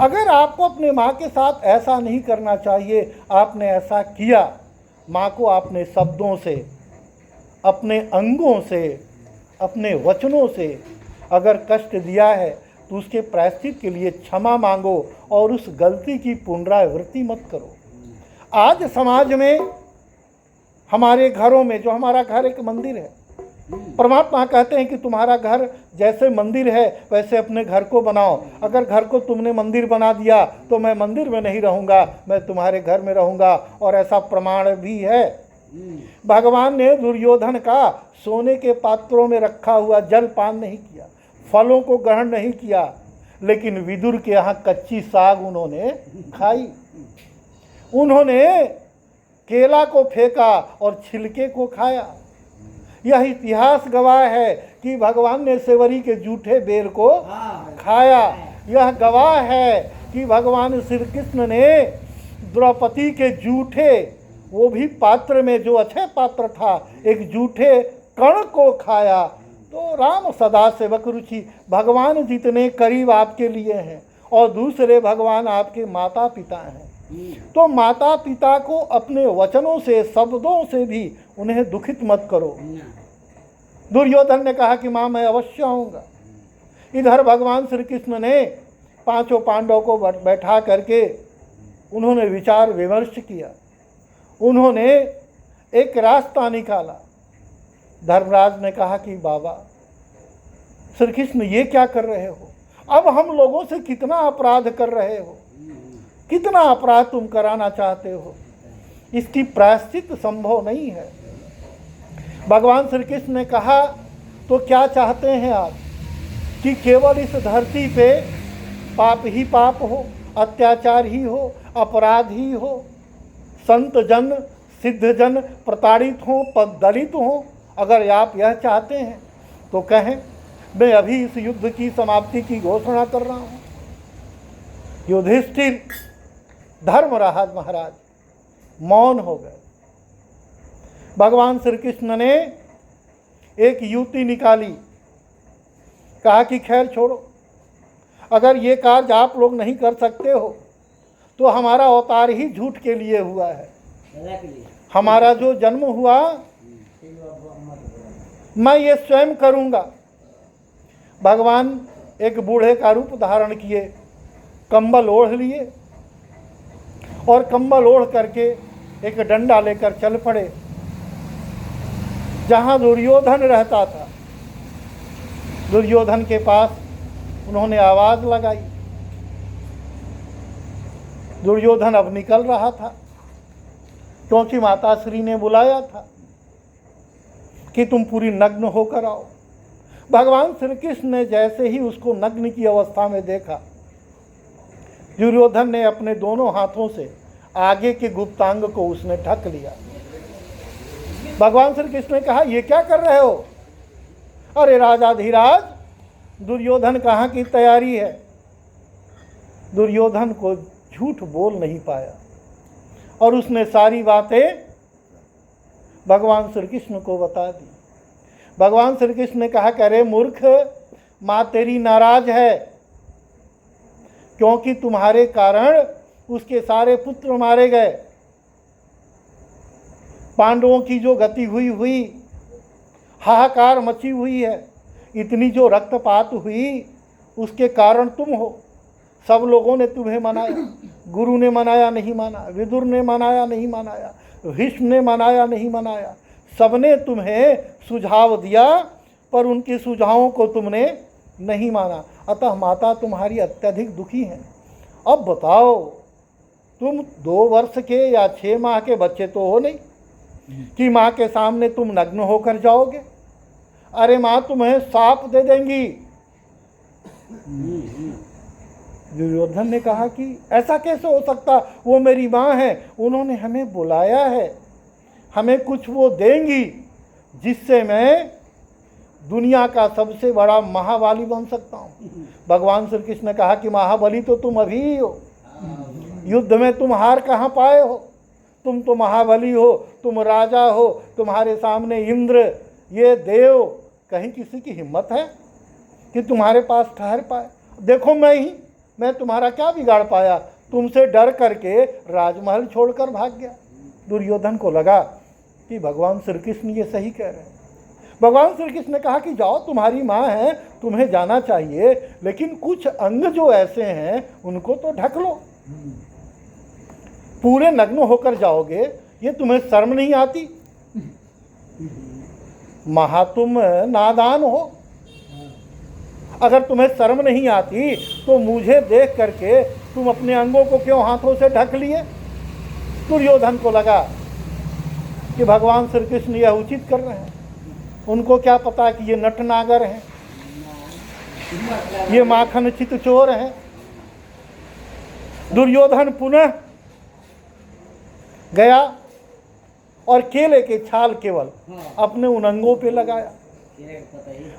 अगर आपको अपने माँ के साथ ऐसा नहीं करना चाहिए, आपने ऐसा किया, माँ को आपने शब्दों से, अपने अंगों से, अपने वचनों से अगर कष्ट दिया है तो उसके प्रायश्चित के लिए क्षमा मांगो और उस गलती की पुनरावृत्ति मत करो। आज समाज में, हमारे घरों में, जो हमारा घर एक मंदिर है, परमात्मा कहते हैं कि तुम्हारा घर जैसे मंदिर है वैसे अपने घर को बनाओ। अगर घर को तुमने मंदिर बना दिया तो मैं मंदिर में नहीं रहूँगा, मैं तुम्हारे घर में रहूँगा। और ऐसा प्रमाण भी है। भगवान ने दुर्योधन का सोने के पात्रों में रखा हुआ जल पान नहीं किया, फलों को ग्रहण नहीं किया, लेकिन विदुर के यहाँ कच्ची साग उन्होंने खाई। उन्होंने केला को फेंका और छिलके को खाया। यह इतिहास गवाह है कि भगवान ने सेवरी के जूठे बेर को खाया। यह गवाह है कि भगवान श्री कृष्ण ने द्रौपदी के जूठे, वो भी पात्र में जो अच्छे पात्र था, एक जूठे कण को खाया। तो राम सदा सेवक रुचि, भगवान जितने करीब आपके लिए हैं और दूसरे भगवान आपके माता पिता हैं, तो माता पिता को अपने वचनों से, शब्दों से भी उन्हें दुखित मत करो। दुर्योधन ने कहा कि माँ मैं अवश्य आऊँगा। इधर भगवान श्री कृष्ण ने पांचों पांडवों को बैठा करके उन्होंने विचार विमर्श किया। उन्होंने एक रास्ता निकाला। धर्मराज ने कहा कि बाबा श्री कृष्ण ये क्या कर रहे हो? अब हम लोगों से कितना अपराध कर रहे हो, कितना अपराध तुम कराना चाहते हो, इसकी प्रायश्चित संभव नहीं है। भगवान श्री कृष्ण ने कहा तो क्या चाहते हैं आप कि केवल इस धरती पे पाप ही पाप हो, अत्याचार ही हो, अपराध ही हो, संत जन, सिद्ध जन प्रताड़ित हों, दलित हों? अगर आप यह चाहते हैं तो कहें, मैं अभी इस युद्ध की समाप्ति की घोषणा कर रहा हूँ। युधिष्ठिर, धर्मराज महाराज मौन हो गए। भगवान श्री कृष्ण ने एक युवती निकाली, कहा कि खैर छोड़ो, अगर ये कार्य आप लोग नहीं कर सकते हो तो हमारा अवतार ही झूठ के लिए हुआ है। हमारा जो जन्म हुआ मैं ये स्वयं करूँगा। भगवान एक बूढ़े का रूप धारण किए, कंबल ओढ़ लिए और कंबल ओढ़ करके एक डंडा लेकर चल पड़े। जहाँ दुर्योधन रहता था, दुर्योधन के पास उन्होंने आवाज़ लगाई। दुर्योधन अब निकल रहा था क्योंकि माता श्री ने बुलाया था कि तुम पूरी नग्न होकर आओ। भगवान श्री कृष्ण ने जैसे ही उसको नग्न की अवस्था में देखा, दुर्योधन ने अपने दोनों हाथों से आगे के गुप्तांग को उसने ढक लिया। भगवान श्री कृष्ण ने कहा ये क्या कर रहे हो? अरे राजाधिराज, दुर्योधन कहाँ की तैयारी है? दुर्योधन को झूठ बोल नहीं पाया और उसने सारी बातें भगवान श्री कृष्ण को बता दी। भगवान श्री कृष्ण ने कहा कि अरे मूर्ख, माँ तेरी नाराज है क्योंकि तुम्हारे कारण उसके सारे पुत्र मारे गए। पांडवों की जो गति हुई, हाहाकार मची हुई है, इतनी जो रक्तपात हुई उसके कारण तुम हो। सब लोगों ने तुम्हें मनाया, गुरु ने मनाया नहीं माना, विदुर ने मनाया नहीं मनाया, भीष्म ने मनाया नहीं मनाया, सबने तुम्हें सुझाव दिया पर उनके सुझावों को तुमने नहीं माना। अतः माता तुम्हारी अत्यधिक दुखी हैं। अब बताओ, तुम 2 वर्ष के या 6 माह के बच्चे तो हो नहीं कि माँ के सामने तुम नग्न होकर जाओगे। अरे माँ तुम्हें साप दे देंगी। दुर्योधन ने कहा कि ऐसा कैसे हो सकता, वो मेरी माँ है, उन्होंने हमें बुलाया है, हमें कुछ वो देंगी जिससे मैं दुनिया का सबसे बड़ा महाबली बन सकता हूँ। भगवान श्री कृष्ण ने कहा कि महाबली तो तुम अभी ही हो, युद्ध में तुम हार कहाँ पाए हो? तुम तो महाबली हो, तुम राजा हो, तुम्हारे सामने इंद्र, ये देव, कहीं किसी की हिम्मत है कि तुम्हारे पास ठहर पाए? देखो मैं ही मैं तुम्हारा क्या बिगाड़ पाया, तुमसे डर करके राजमहल छोड़कर भाग गया। दुर्योधन को लगा कि भगवान श्री कृष्ण ये सही कह रहे हैं। भगवान श्री कृष्ण ने कहा कि जाओ, तुम्हारी माँ है, तुम्हें जाना चाहिए, लेकिन कुछ अंग जो ऐसे हैं उनको तो ढक लो। पूरे नग्न होकर जाओगे, ये तुम्हें शर्म नहीं आती? महा तुम नादान हो। अगर तुम्हें शर्म नहीं आती तो मुझे देख करके तुम अपने अंगों को क्यों हाथों से ढक लिए? दुर्योधन को लगा कि भगवान श्री कृष्ण यह उचित कर रहे हैं। उनको क्या पता कि ये नटनागर हैं, ये माखन चित चोर हैं। दुर्योधन पुनः गया और केले के छाल केवल अपने उन अंगों पे लगाया।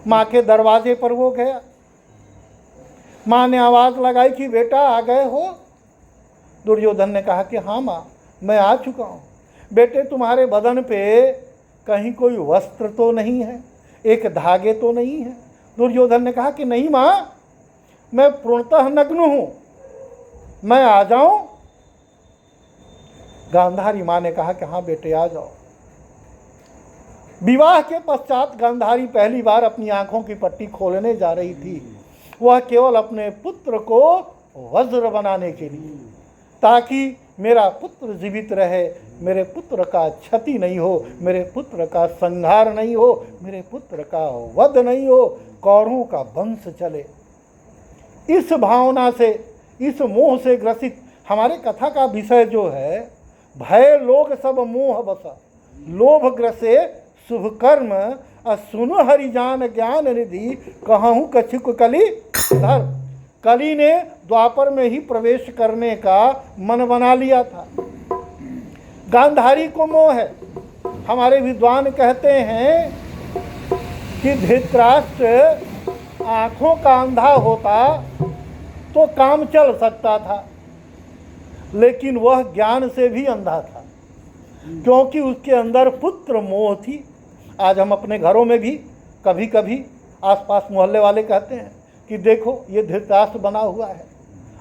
माँ के दरवाजे पर वो गया। माँ ने आवाज लगाई कि बेटा आ गए हो? दुर्योधन ने कहा कि हाँ माँ, मैं आ चुका हूँ। बेटे, तुम्हारे बदन पे कहीं कोई वस्त्र तो नहीं है, एक धागे तो नहीं है? दुर्योधन ने कहा कि नहीं माँ, मैं पूर्णतः नग्न हूँ, मैं आ जाऊं? गांधारी माँ ने कहा कि हाँ बेटे आ जाओ। विवाह के पश्चात गांधारी पहली बार अपनी आंखों की पट्टी खोलने जा रही थी। वह केवल अपने पुत्र को वज्र बनाने के लिए, ताकि मेरा पुत्र जीवित रहे, मेरे पुत्र का क्षति नहीं हो, मेरे पुत्र का संहार नहीं हो, मेरे पुत्र का वध नहीं हो, कौरवों का वंश चले। इस भावना से, इस मोह से ग्रसित हमारे कथा का विषय जो है, भय लोग सब मोह बसा, लोभ ग्रसे शुभ कर्म, सुनु हरिजान ज्ञान निधि, कहूँ कछुक कली धर्म। कली ने द्वापर में ही प्रवेश करने का मन बना लिया था। गांधारी को मोह है। हमारे विद्वान कहते हैं कि धृतराष्ट्र आंखों का अंधा होता तो काम चल सकता था, लेकिन वह ज्ञान से भी अंधा था, क्योंकि उसके अंदर पुत्र मोह थी। आज हम अपने घरों में भी कभी कभी आसपास मोहल्ले वाले कहते हैं कि देखो ये धृतराष्ट्र बना हुआ है,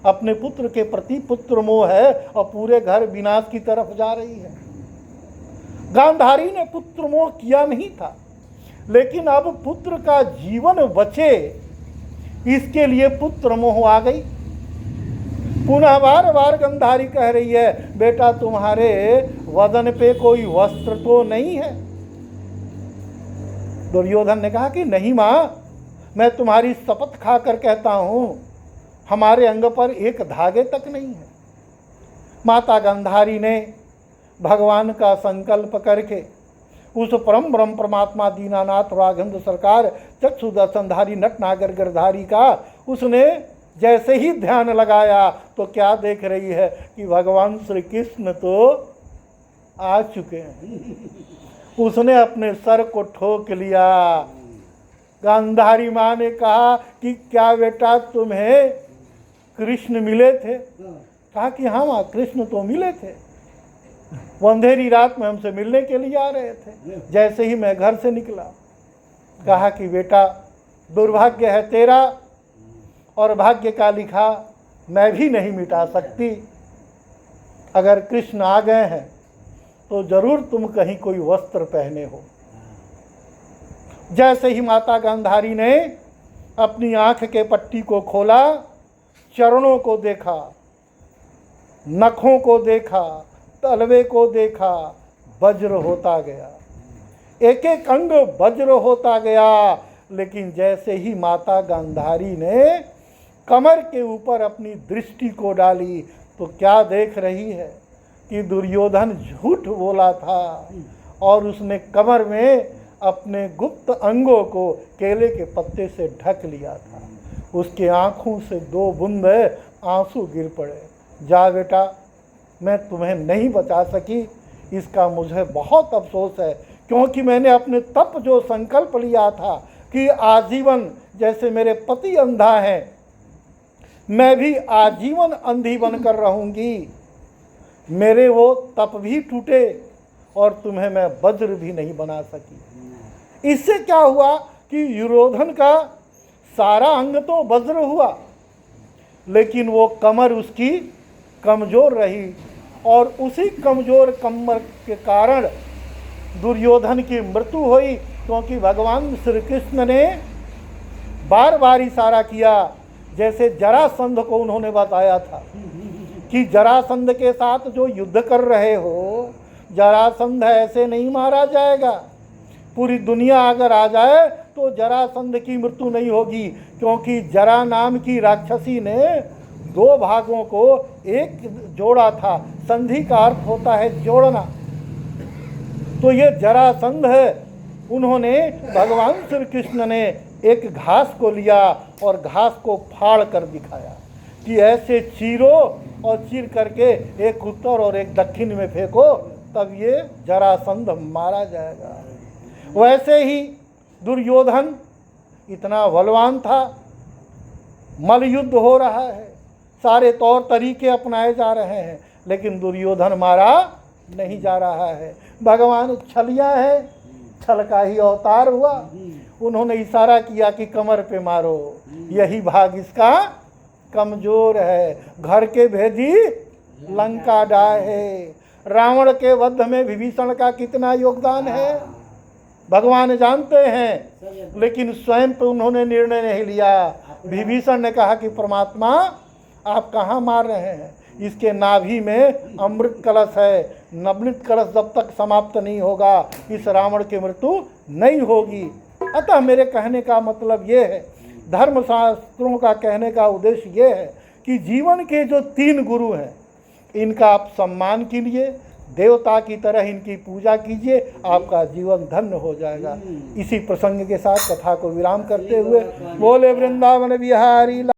अपने पुत्र के प्रति पुत्र मोह है और पूरे घर विनाश की तरफ जा रही है। गांधारी ने पुत्र मोह किया नहीं था, लेकिन अब पुत्र का जीवन बचे इसके लिए पुत्र मोह आ गई। पुनः बार बार गांधारी कह रही है, बेटा तुम्हारे वदन पे कोई वस्त्र तो नहीं है? दुर्योधन ने कहा कि नहीं माँ, मैं तुम्हारी शपथ खाकर कहता हूँ, हमारे अंग पर एक धागे तक नहीं है। माता गांधारी ने भगवान का संकल्प करके उस परम ब्रह्म परमात्मा दीनानाथ राघवेंद्र सरकार चक्षुदर्शनधारी नटनागर गिरधारी का उसने जैसे ही ध्यान लगाया तो क्या देख रही है कि भगवान श्री कृष्ण तो आ चुके हैं। उसने अपने सर को ठोक लिया। गांधारी माँ ने कहा कि क्या बेटा तुम्हें कृष्ण मिले थे? कहा कि हाँ माँ, कृष्ण तो मिले थे, वो अंधेरी रात में हमसे मिलने के लिए आ रहे थे, जैसे ही मैं घर से निकला। कहा कि बेटा दुर्भाग्य है तेरा, और भाग्य का लिखा मैं भी नहीं मिटा सकती। अगर कृष्ण आ गए हैं तो जरूर तुम कहीं कोई वस्त्र पहने हो। जैसे ही माता गांधारी ने अपनी आंख के पट्टी को खोला, चरणों को देखा, नखों को देखा, तलवे को देखा, वज्र होता गया, एक एक अंग वज्र होता गया। लेकिन जैसे ही माता गांधारी ने कमर के ऊपर अपनी दृष्टि को डाली तो क्या देख रही है कि दुर्योधन झूठ बोला था और उसने कमर में अपने गुप्त अंगों को केले के पत्ते से ढक लिया था। उसके आंखों से 2 बूंद आंसू गिर पड़े। जा बेटा, मैं तुम्हें नहीं बचा सकी, इसका मुझे बहुत अफसोस है, क्योंकि मैंने अपने तप जो संकल्प लिया था कि आजीवन जैसे मेरे पति अंधा है, मैं भी आजीवन अंधी बनकर रहूंगी, मेरे वो तप भी टूटे और तुम्हें मैं वज्र भी नहीं बना सकी। इससे क्या हुआ कि युरोधन का सारा अंग तो वज्र हुआ, लेकिन वो कमर उसकी कमज़ोर रही और उसी कमज़ोर कमर के कारण दुर्योधन की मृत्यु हुई, क्योंकि भगवान श्री कृष्ण ने बार बार इशारा किया, जैसे जरासंध को उन्होंने बताया था कि जरासंध के साथ जो युद्ध कर रहे हो, जरासंध ऐसे नहीं मारा जाएगा। पूरी दुनिया अगर आ जाए तो जरासंध की मृत्यु नहीं होगी, क्योंकि जरा नाम की राक्षसी ने दो भागों को एक जोड़ा था। संधि का अर्थ होता है जोड़ना। तो ये जरासंध है। उन्होंने, भगवान श्री कृष्ण ने एक घास को लिया और घास को फाड़ कर दिखाया कि ऐसे चीरो और चीर करके एक उत्तर और एक दक्षिण में फेंको, तब ये जरासंध मारा जाएगा। वैसे ही दुर्योधन इतना बलवान था, मल्लयुद्ध हो रहा है, सारे तौर तरीके अपनाए जा रहे हैं, लेकिन दुर्योधन मारा नहीं जा रहा है। भगवान छलिया है, छल का ही अवतार हुआ। उन्होंने इशारा किया कि कमर पे मारो, यही भाग इसका कमजोर है। घर के भेदी लंका डाहे। रावण के वध में विभीषण का कितना योगदान है भगवान जानते हैं, लेकिन स्वयं पे उन्होंने निर्णय नहीं लिया। विभीषण ने कहा कि परमात्मा आप कहाँ मार रहे हैं, इसके नाभि में अमृत कलश है, नवनीत कलश जब तक समाप्त नहीं होगा इस रावण की मृत्यु नहीं होगी। अतः मेरे कहने का मतलब ये है, धर्मशास्त्रों का कहने का उद्देश्य ये है कि जीवन के जो 3 गुरु हैं, इनका आप सम्मान कीजिए, देवता की तरह इनकी पूजा कीजिए, आपका जीवन धन्य हो जाएगा। इसी प्रसंग के साथ कथा को विराम करते हुए बोले वृंदावन बिहारी।